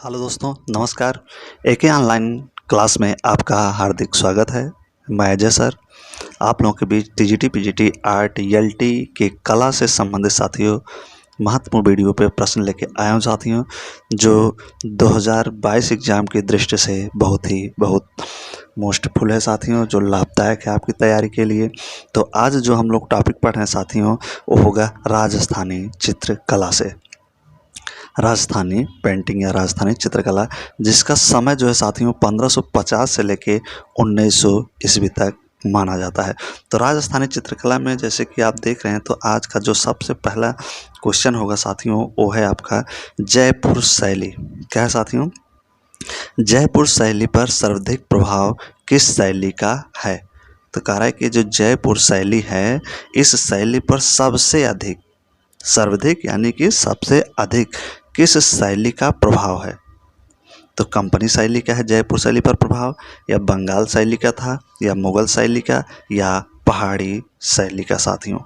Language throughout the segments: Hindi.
हेलो दोस्तों, नमस्कार। एके ऑनलाइन क्लास में आपका हार्दिक स्वागत है। मैं अजय सर आप लोगों के बीच टीजीटी पीजीटी आर्ट एलटी के कला से संबंधित साथियों महत्वपूर्ण वीडियो पे प्रश्न लेके आया हूँ साथियों, जो 2022 एग्ज़ाम की दृष्टि से बहुत मोस्टफुल है साथियों, जो लाभदायक है आपकी तैयारी के लिए। तो आज जो हम लोग टॉपिक पढ़ रहे हैं साथियों, वो होगा राजस्थानी चित्रकला से, राजस्थानी पेंटिंग या राजस्थानी चित्रकला, जिसका समय जो है साथियों 1550 से लेके 1900 ईस्वी तक माना जाता है। तो राजस्थानी चित्रकला में जैसे कि आप देख रहे हैं, तो आज का जो सबसे पहला क्वेश्चन होगा साथियों, वो है आपका जयपुर शैली। क्या है साथियों? जयपुर शैली पर सर्वाधिक प्रभाव किस शैली का है? तो कह रहा है कि जो जयपुर शैली है, इस शैली पर सबसे अधिक, सर्वाधिक यानी कि सबसे अधिक किस शैली का प्रभाव है? तो कंपनी शैली का है जयपुर शैली पर प्रभाव, या बंगाल शैली का था, या मुगल शैली का, या पहाड़ी शैली का साथियों।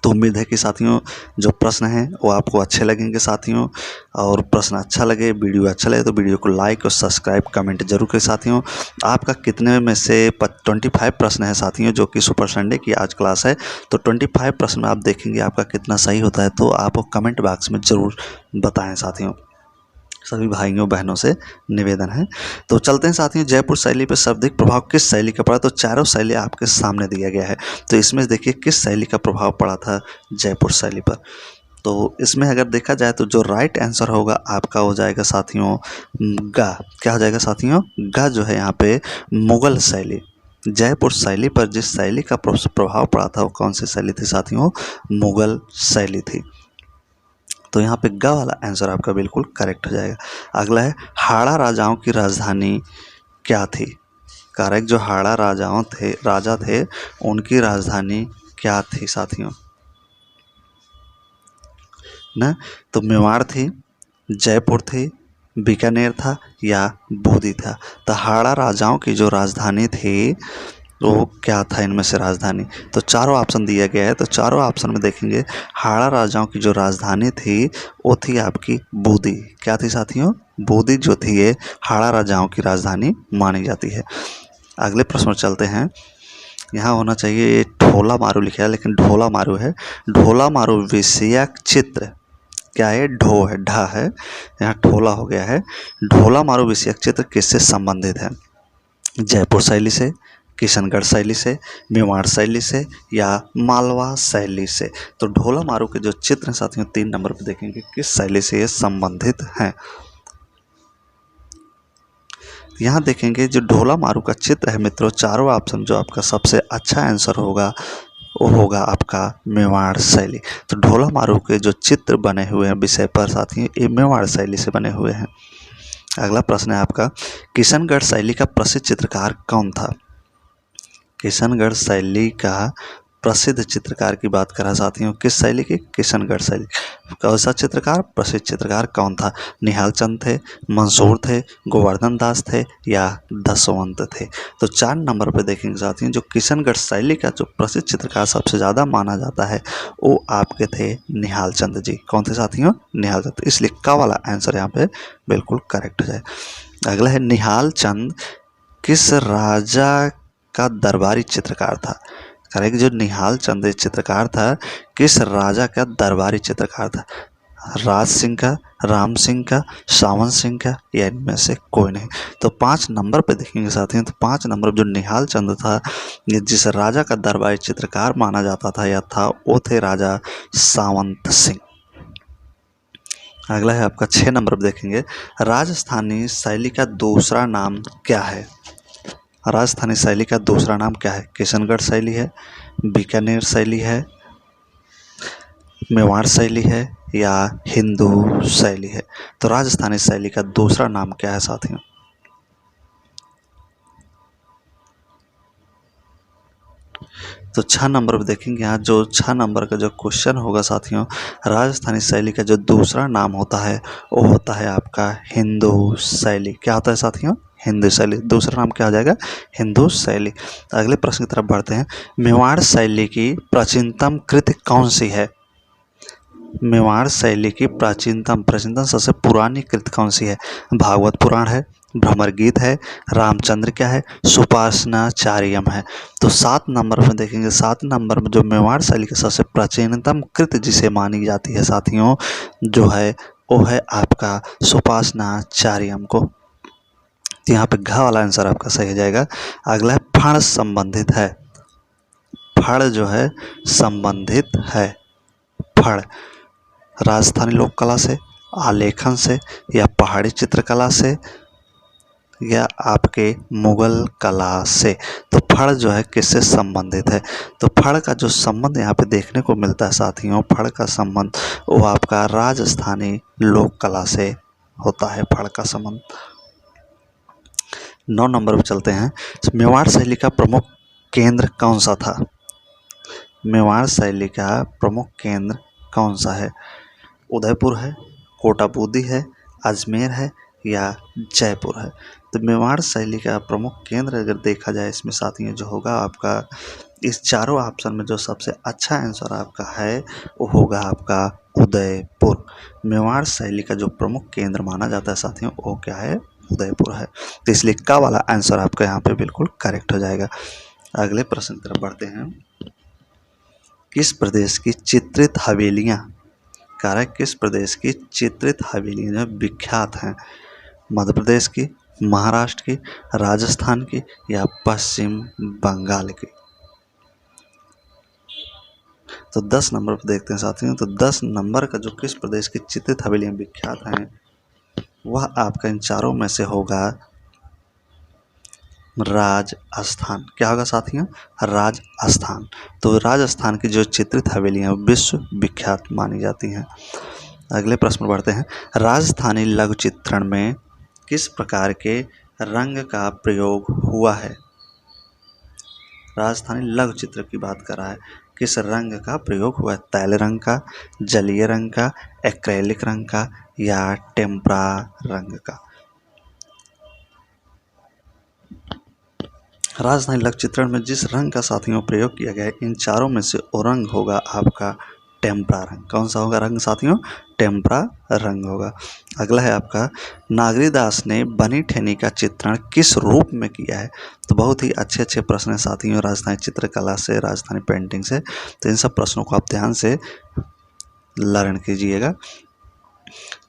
तो उम्मीद है कि साथियों जो प्रश्न हैं वो आपको अच्छे लगेंगे साथियों, और प्रश्न अच्छा लगे, वीडियो अच्छा लगे तो वीडियो को लाइक और सब्सक्राइब कमेंट जरूर करें साथियों। आपका कितने में से 25 प्रश्न है साथियों, जो कि सुपर संडे की आज क्लास है। तो 25 प्रश्न में आप देखेंगे आपका कितना सही होता है, तो आप कमेंट बॉक्स में ज़रूर बताएं साथियों। सभी भाइयों बहनों से निवेदन है। तो चलते हैं साथियों, जयपुर शैली पर सर्वाधिक प्रभाव किस शैली का पड़ा? तो चारों शैली आपके सामने दिया गया है। तो इसमें देखिए किस शैली का प्रभाव पड़ा था जयपुर शैली पर। तो इसमें अगर देखा जाए तो जो राइट आंसर होगा आपका हो जाएगा साथियों गा। क्या हो जाएगा साथियों? गा जो है यहाँ पे मुगल शैली। जयपुर शैली पर जिस शैली का प्रभाव पड़ा था वो कौन सी शैली थी साथियों? मुगल शैली थी। तो यहाँ पे ग वाला आंसर आपका बिल्कुल करेक्ट हो जाएगा। अगला है हाड़ा राजाओं की राजधानी क्या थी? करेक्ट, जो हाड़ा राजा थे उनकी राजधानी क्या थी साथियों? ना, तो मेवाड़ थी, जयपुर थी, बीकानेर था, या बूंदी था। तो हाड़ा राजाओं की जो राजधानी थी वो क्या था इनमें से राजधानी? तो चारों ऑप्शन दिया गया है, तो चारों ऑप्शन में देखेंगे हाड़ा राजाओं की जो राजधानी थी वो थी आपकी बूंदी। क्या थी साथियों? बूंदी जो थी ये हाड़ा राजाओं की राजधानी मानी जाती है। अगले प्रश्न में चलते हैं। यहाँ होना चाहिए ये ढोला मारू लिखा है, लेकिन ढोला मारू है। ढोला मारू विषयक चित्र क्या है? ढो है, ढा है, यहाँ ढोला हो गया है। ढोला मारू विषयक चित्र किससे संबंधित है? जयपुर शैली से, किशनगढ़ शैली से, मेवाड़ शैली से, या मालवा शैली से। तो ढोला मारू के जो चित्र हैं साथियों 3 नंबर पर देखेंगे किस शैली से ये संबंधित हैं। यहाँ देखेंगे जो ढोला मारू का चित्र है मित्रों, चारों ऑप्शन जो आपका सबसे अच्छा आंसर होगा वो होगा आपका मेवाड़ शैली। तो ढोला मारू के जो चित्र बने हुए हैं विषय पर साथियों, ये मेवाड़ शैली से बने हुए हैं। अगला प्रश्न है आपका किशनगढ़ शैली का प्रसिद्ध चित्रकार कौन था? किशनगढ़ शैली का प्रसिद्ध चित्रकार की बात करा साथियों, किस शैली की? किशनगढ़ शैली। कौन सा चित्रकार? प्रसिद्ध चित्रकार कौन था? निहाल चंद थे, मंसूर थे, गोवर्धन दास थे, या दसवंत थे। तो 4 नंबर पे देखेंगे साथियों, जो किशनगढ़ शैली का जो प्रसिद्ध चित्रकार सबसे ज़्यादा माना जाता है वो आपके थे निहाल चंद जी। कौन थे साथियों? निहाल चंद। इसलिए का वाला आंसर यहाँ पे बिल्कुल करेक्ट है। अगला है निहाल चंद किस राजा का दरबारी चित्रकार था? करेक्ट, जो निहाल चंद चित्रकार था किस राजा का दरबारी चित्रकार था? राज सिंह का, राम सिंह का, सावन सिंह का, या इनमें से कोई नहीं। तो 5 नंबर पे देखेंगे साथियों, तो 5 नंबर जो निहाल चंद था ये जिस राजा का दरबारी चित्रकार माना जाता था या था वो थे राजा सावंत सिंह। अगला है आपका 6 नंबर पे देखेंगे राजस्थानी शैली का दूसरा नाम क्या है? राजस्थानी शैली का दूसरा नाम क्या है? किशनगढ़ शैली है, बीकानेर शैली है, मेवाड़ शैली है, या हिंदू शैली है। तो राजस्थानी शैली का दूसरा नाम क्या है साथियों? तो 6 नंबर पर देखेंगे यहाँ जो 6 नंबर का जो क्वेश्चन होगा साथियों, राजस्थानी शैली का जो दूसरा नाम होता है वो होता है आपका हिंदू शैली। क्या होता है साथियों? हिंदू शैली। दूसरा नाम क्या हो जाएगा? हिंदू शैली। अगले प्रश्न की तरफ बढ़ते हैं। मेवाड़ शैली की प्राचीनतम कृति कौन सी है? मेवाड़ शैली की प्राचीनतम सबसे पुरानी कृति कौन सी है? भागवत पुराण है, भ्रमर गीत है, रामचंद्र क्या है, सुपासनाचार्यम है। तो 7 नंबर में देखेंगे, 7 नंबर में जो मेवाड़ शैली की सबसे प्राचीनतम कृति जिसे मानी जाती है साथियों, जो है वो है आपका सुपासनाचार्यम को। यहाँ पे घ वाला आंसर आपका सही हो जाएगा। अगला है फण संबंधित है। फण जो है संबंधित है। फण राजस्थानी लोक कला से, आलेखन से, या पहाड़ी चित्रकला से, या आपके मुगल कला से। तो फड़ जो है किससे संबंधित है? तो फड़ का जो संबंध यहाँ पे देखने को मिलता है साथियों, फड़ का संबंध वो आपका राजस्थानी लोक कला से होता है। फड़ का संबंध। 9 नंबर पर चलते हैं। मेवाड़ शैली का प्रमुख केंद्र कौन सा था? मेवाड़ शैली का प्रमुख केंद्र कौन सा है? उदयपुर है, कोटा बूंदी है, अजमेर है, या जयपुर है। तो मेवाड़ शैली का प्रमुख केंद्र अगर देखा जाए इसमें साथियों जो होगा आपका, इस चारों ऑप्शन में जो सबसे अच्छा आंसर आपका है वो होगा आपका उदयपुर। मेवाड़ शैली का जो प्रमुख केंद्र माना जाता है साथियों वो क्या है? उदयपुर है। तो इसलिए का वाला आंसर आपका यहाँ पे बिल्कुल करेक्ट हो जाएगा। अगले प्रश्न की तरफ बढ़ते हैं। किस प्रदेश की चित्रित हवेलियाँ, किस प्रदेश की चित्रित हवेलियाँ जो विख्यात हैं? मध्य प्रदेश की, महाराष्ट्र की, राजस्थान की, या पश्चिम बंगाल की? तो 10 नंबर पर देखते हैं साथियों। तो 10 नंबर का जो किस प्रदेश की चित्रित हवेलियाँ विख्यात हैं वह आपका इन चारों में से होगा राजस्थान। क्या होगा साथियों? राजस्थान। तो राजस्थान की जो चित्रित हवेलियाँ विश्व विख्यात मानी जाती हैं। अगले प्रश्न बढ़ते हैं। राजस्थानी लघु चित्रण में किस प्रकार के रंग का प्रयोग हुआ है? राजस्थानी लघु चित्र की बात कर रहा है, किस रंग का प्रयोग हुआ है? तैल रंग का, जलीय रंग का, एक्रेलिक रंग का, या टेम्परा रंग का? राजस्थानी लघु चित्रण में जिस रंग का साथियों प्रयोग किया गया है इन चारों में से वो रंग होगा आपका टेम्परा रंग। कौन सा होगा रंग साथियों? टेम्परा रंग होगा। अगला है आपका, नागरीदास ने बनी ठेनी का चित्रण किस रूप में किया है? तो बहुत ही अच्छे प्रश्न हैं साथियों राजस्थानी चित्रकला से, राजस्थानी पेंटिंग से। तो इन सब प्रश्नों को आप ध्यान से लर्न कीजिएगा।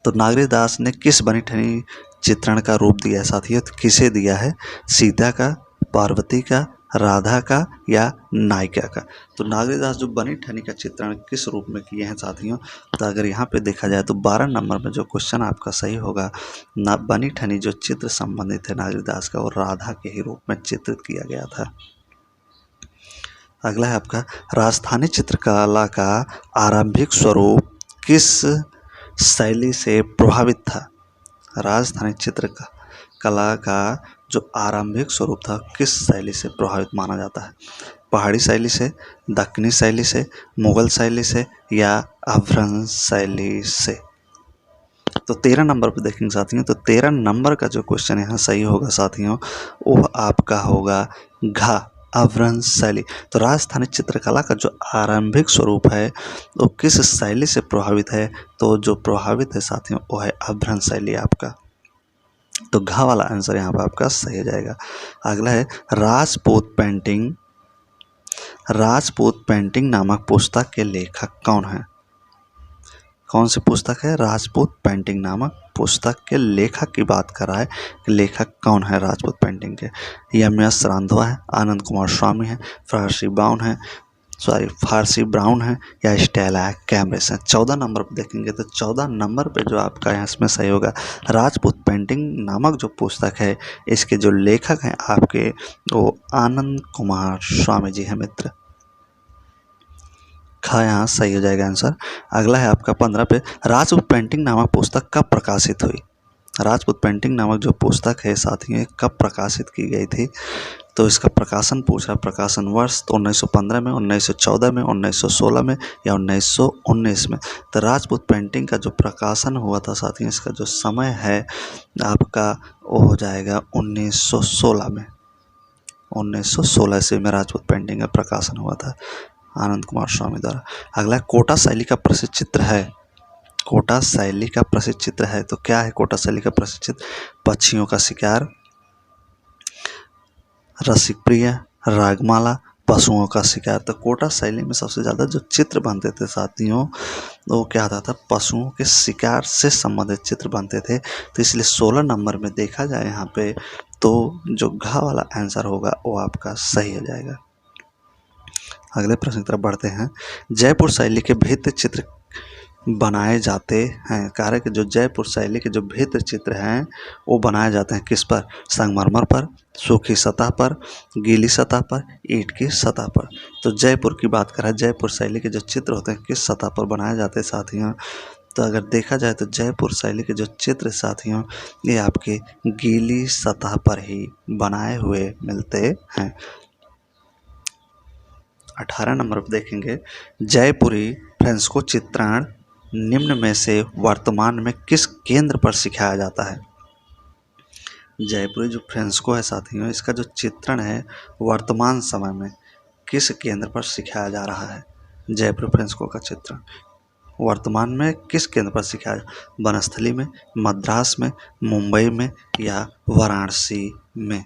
तो नागरीदास ने किस बनी ठेनी चित्रण का रूप दिया है साथियों? तो किसे दिया है? सीता का, पार्वती का, राधा का, या नायिका का? तो नागरीदास जो बनी ठनी का चित्रण किस रूप में किए हैं साथियों? तो अगर यहाँ पे देखा जाए तो 12 नंबर में जो क्वेश्चन आपका सही होगा, ना बनी ठनी जो चित्र संबंधित है नागरीदास का, और राधा के ही रूप में चित्रित किया गया था। अगला है आपका, राजस्थानी चित्रकला का आरंभिक स्वरूप किस शैली से प्रभावित था? राजस्थानी चित्रकला का जो आरंभिक स्वरूप था किस शैली से प्रभावित माना जाता है? पहाड़ी शैली से, दक्कनी शैली से, मुगल शैली से, या अभ्रंश शैली से? तो 13 नंबर पर देखेंगे साथियों। तो 13 नंबर का जो क्वेश्चन यहाँ सही होगा साथियों वो आपका होगा घ, अभ्रंश शैली। तो राजस्थानी चित्रकला का जो आरंभिक स्वरूप है वो किस शैली से प्रभावित है? तो जो प्रभावित है साथियों वो है अभ्रंश शैली आपका। तो घ वाला आंसर यहाँ पर आपका सही हो जाएगा। अगला है, राजपूत पेंटिंग। राजपूत पेंटिंग नामक पुस्तक के लेखक कौन है? कौन सी पुस्तक है? राजपूत पेंटिंग नामक पुस्तक के लेखक की बात कर रहा है। लेखक कौन है राजपूत पेंटिंग के? एम.एस. रांधवा है, आनंद कुमार स्वामी है, फारसी ब्राउन है, या स्टेला कैमरेस है? 14 नंबर पर देखेंगे तो 14 नंबर पे जो आपका यहाँ इसमें सही होगा, राजपूत पेंटिंग नामक जो पुस्तक है इसके जो लेखक हैं आपके वो आनंद कुमार स्वामी जी हैं मित्र। खा यहाँ सही हो जाएगा आंसर। अगला है आपका 15 पे, राजपूत पेंटिंग नामक पुस्तक कब प्रकाशित हुई? राजपूत पेंटिंग नामक जो पुस्तक है साथियों कब प्रकाशित की गई थी? तो इसका प्रकाशन पूछा, प्रकाशन वर्ष तो 1915 में, 1914 में, 1916 में, या 1919 में? तो राजपूत पेंटिंग का जो प्रकाशन हुआ था साथियों इसका जो समय है आपका वो हो जाएगा 1916 में। 1916 से में राजपूत पेंटिंग का प्रकाशन हुआ था। आनंद कुमार स्वामी द्वारा। अगला कोटा शैली का प्रसिद्ध चित्र है, कोटा शैली का प्रसिद्ध चित्र है तो क्या है कोटा शैली का प्रसिद्ध चित्र? पक्षियों का शिकार, रसिकप्रिय, रागमाला, पशुओं का शिकार। तो कोटा शैली में सबसे ज़्यादा जो चित्र बनते थे साथियों वो क्या आता था? पशुओं के शिकार से संबंधित चित्र बनते थे। तो इसलिए 16 नंबर में देखा जाए यहाँ पे तो जो घ वाला आंसर होगा वो आपका सही हो जाएगा। अगले प्रश्न की तरफ बढ़ते हैं। जयपुर शैली के भित्ति चित्र बनाए जाते हैं, कार्य के जो जयपुर शैली के जो भित्ति चित्र हैं वो बनाए जाते हैं किस पर? संगमरमर पर, सूखी सतह पर, गीली सतह पर, ईंट की सतह पर। तो जयपुर की बात करें, जयपुर शैली के जो चित्र होते हैं किस सतह पर बनाए जाते हैं साथियों? तो अगर देखा जाए तो जयपुर शैली के जो चित्र साथियों ये आपके गीली सतह पर ही बनाए हुए मिलते हैं। 18 नंबर पर देखेंगे, जयपुरी फ्रेस्को चित्रण निम्न में से वर्तमान में किस केंद्र पर सिखाया जाता है? जयपुरी जो फ्रेस्को है साथियों इसका जो चित्रण है वर्तमान समय में किस केंद्र पर सिखाया जा रहा है? जयपुरी फ्रेस्को का चित्रण वर्तमान में किस केंद्र पर सिखाया? वनस्थली में, मद्रास में, मुंबई में या वाराणसी में?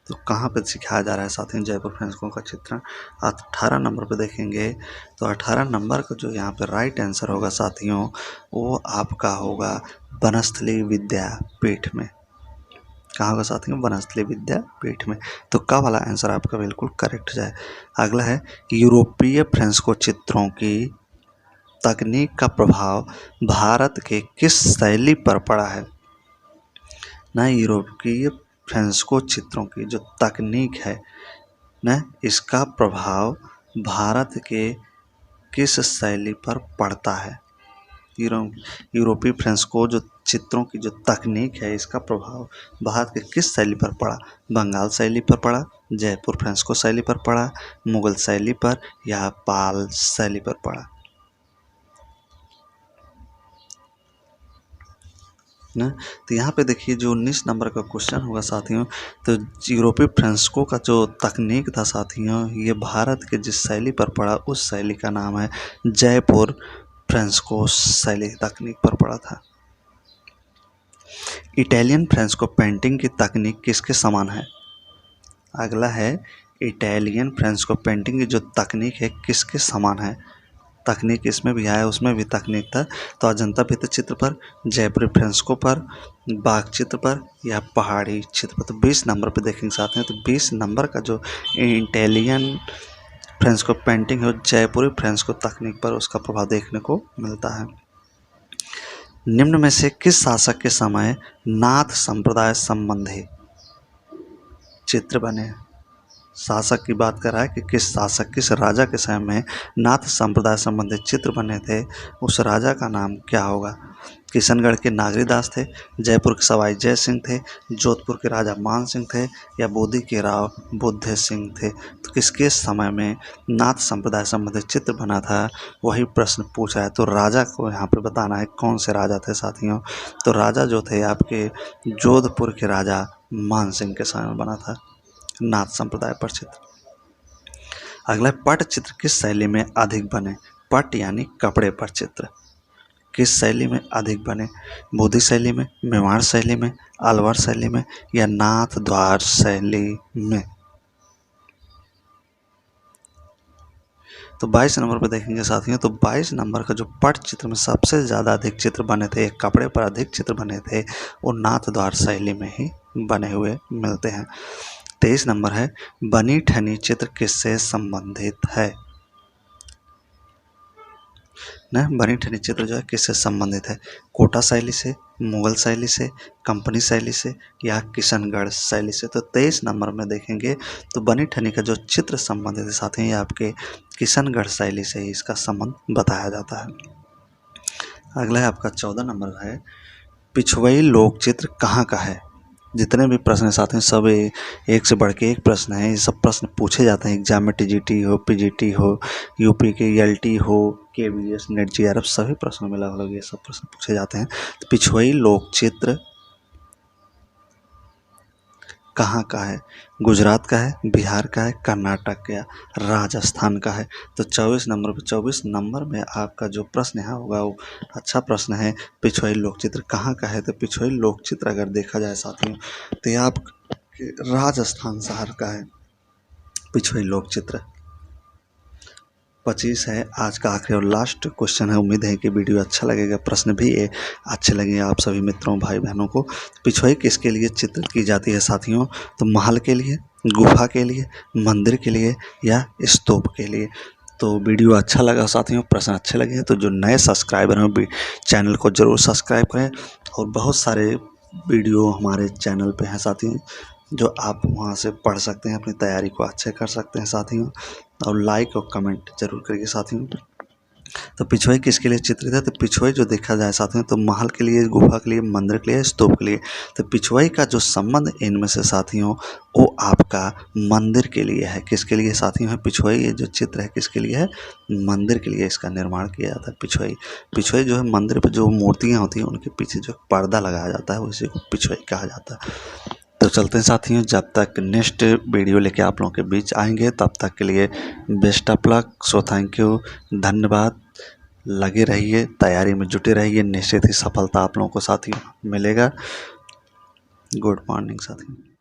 तो कहाँ पे सिखाया जा रहा है साथियों जयपुर फ्रेस्को का चित्रण? 18 नंबर पे देखेंगे तो 18 नंबर का जो यहाँ पे राइट आंसर होगा साथियों वो आपका होगा वनस्थली विद्यापीठ में। कहाँ होगा साथियों? वनस्थली विद्यापीठ में। तो का वाला आंसर आपका बिल्कुल करेक्ट जाए। अगला है, यूरोपीय फ्रेस्को चित्रों की तकनीक का प्रभाव भारत के किस शैली पर पड़ा है? ना यूरोपीय फ्रेस्को चित्रों की जो तकनीक है न इसका प्रभाव भारत के किस शैली पर पड़ता है? यूरोपीय फ्रेस्को जो चित्रों की जो तकनीक है इसका प्रभाव भारत के किस शैली पर पड़ा? बंगाल शैली पर पड़ा, जयपुर फ्रेस्को शैली पर पड़ा, मुगल शैली पर या पाल शैली पर पड़ा? ना तो यहाँ पे देखिए जो 19 नंबर का क्वेश्चन होगा साथियों तो यूरोपीय फ्रेस्को का जो तकनीक था साथियों ये भारत के जिस शैली पर पड़ा उस शैली का नाम है जयपुर फ्रेस्को शैली तकनीक पर पड़ा था। इटालियन फ्रेस्को पेंटिंग की तकनीक किसके समान है? अगला है, इटालियन फ्रेस्को पेंटिंग की जो तकनीक है किसके समान है? तकनीक इसमें भी आया उसमें भी तकनीक था। तो अजंता भित्ति चित्र पर, जयपुरी फ्रेस्को पर, बाघ चित्र पर या पहाड़ी चित्र पर? तो 20 नंबर पे देखेंगे साथ में तो 20 नंबर का जो इटालियन फ्रेस्को पेंटिंग है जयपुरी फ्रेस्को तकनीक पर उसका प्रभाव देखने को मिलता है। निम्न में से किस शासक के समय नाथ संप्रदाय संबंधी चित्र बने? शासक की बात कर रहा है कि किस शासक किस राजा के समय में नाथ संप्रदाय संबंधित चित्र बने थे, उस राजा का नाम क्या होगा? किशनगढ़ के नागरीदास थे, जयपुर के सवाई जय सिंह थे, जोधपुर के राजा मान सिंह थे या बोधी के राव बुद्ध सिंह थे? तो किसके समय में नाथ संप्रदाय संबंधित चित्र बना था वही प्रश्न पूछा है। तो राजा को यहाँ पे बताना है कौन से राजा थे साथियों। तो राजा जो थे आपके जोधपुर के राजा मान सिंह के समय में बना था नाथ संप्रदाय पर चित्र। अगला, पट चित्र किस शैली में अधिक बने? पट यानी कपड़े पर चित्र किस शैली में अधिक बने? बोधी शैली में, मेवाड़ शैली में, अलवर शैली में या नाथ द्वार शैली में? तो 22 नंबर पर देखेंगे साथियों तो 22 नंबर का जो पट चित्र में सबसे ज़्यादा अधिक चित्र बने थे, कपड़े पर अधिक चित्र बने थे वो नाथ द्वार शैली में ही बने हुए मिलते हैं। 23 नंबर है, बनी ठनी चित्र किससे संबंधित है? ना बनी ठनी चित्र जो है किससे संबंधित है? कोटा शैली से, मुगल शैली से, कंपनी शैली से या किशनगढ़ शैली से? तो 23 नंबर में देखेंगे तो बनी ठनी का जो चित्र संबंधित है साथ ही आपके किशनगढ़ शैली से ही इसका संबंध बताया जाता है। अगला है आपका 14 नंबर है, पिछवई लोक चित्र कहाँ का है? जितने भी प्रश्न साथ में सब एक से बढ़ के एक प्रश्न है। ये सब प्रश्न पूछे जाते हैं एग्जाम में, टीजीटी हो, पीजीटी हो, यूपी के एलटी हो, केवीएस, नेट जीआरएफ सभी प्रश्नों में लगभग ये सब प्रश्न पूछे जाते हैं। तो पिछवई लोक चित्र कहाँ का है? गुजरात का है, बिहार का है, कर्नाटक का, राजस्थान का है। तो 24 नंबर में आपका जो प्रश्न है होगा वो अच्छा प्रश्न है। पिछोई लोकचित्र कहाँ का है? तो पिछोई लोकचित्र अगर देखा जाए साथियों तो ये आप राजस्थान शहर का है पिछोई लोकचित्र। 25 है आज का आखिरी और लास्ट क्वेश्चन है। उम्मीद है कि वीडियो अच्छा लगेगा, प्रश्न भी ये अच्छे लगे आप सभी मित्रों भाई बहनों को। पिछोई किसके लिए चित्रित की जाती है साथियों? तो महल के लिए, गुफा के लिए, मंदिर के लिए या स्तूप के लिए। तो वीडियो अच्छा लगा साथियों, प्रश्न अच्छे लगे तो जो नए सब्सक्राइबर हैं चैनल को ज़रूर सब्सक्राइब करें। और बहुत सारे वीडियो हमारे चैनल पे हैं साथियों जो आप वहाँ से पढ़ सकते हैं, अपनी तैयारी को अच्छे कर सकते हैं साथियों। और लाइक और कमेंट जरूर करिए साथियों। तो पिछोई किसके लिए चित्रित है? तो पिछोई जो देखा जाए साथियों तो महल के लिए, गुफा के लिए, मंदिर के लिए, स्तूप के लिए। तो पिछोई का जो संबंध इनमें से साथियों वो आपका मंदिर के लिए है। किसके लिए साथियों है पिछोई? ये जो चित्र है किसके लिए है? मंदिर के लिए इसका निर्माण किया जाता है पिछोई। पिछोई जो है मंदिर पर जो मूर्तियाँ होती हैं उनके पीछे जो पर्दा लगाया जाता है उसी को पिछोई कहा जाता है। तो चलते हैं साथियों, जब तक नेक्स्ट वीडियो लेके आप लोगों के बीच आएंगे तब तक के लिए best of luck. So thank you, धन्यवाद। लगे रहिए, तैयारी में जुटे रहिए, निश्चित ही सफलता आप लोगों को साथियों मिलेगा। गुड मॉर्निंग साथियों।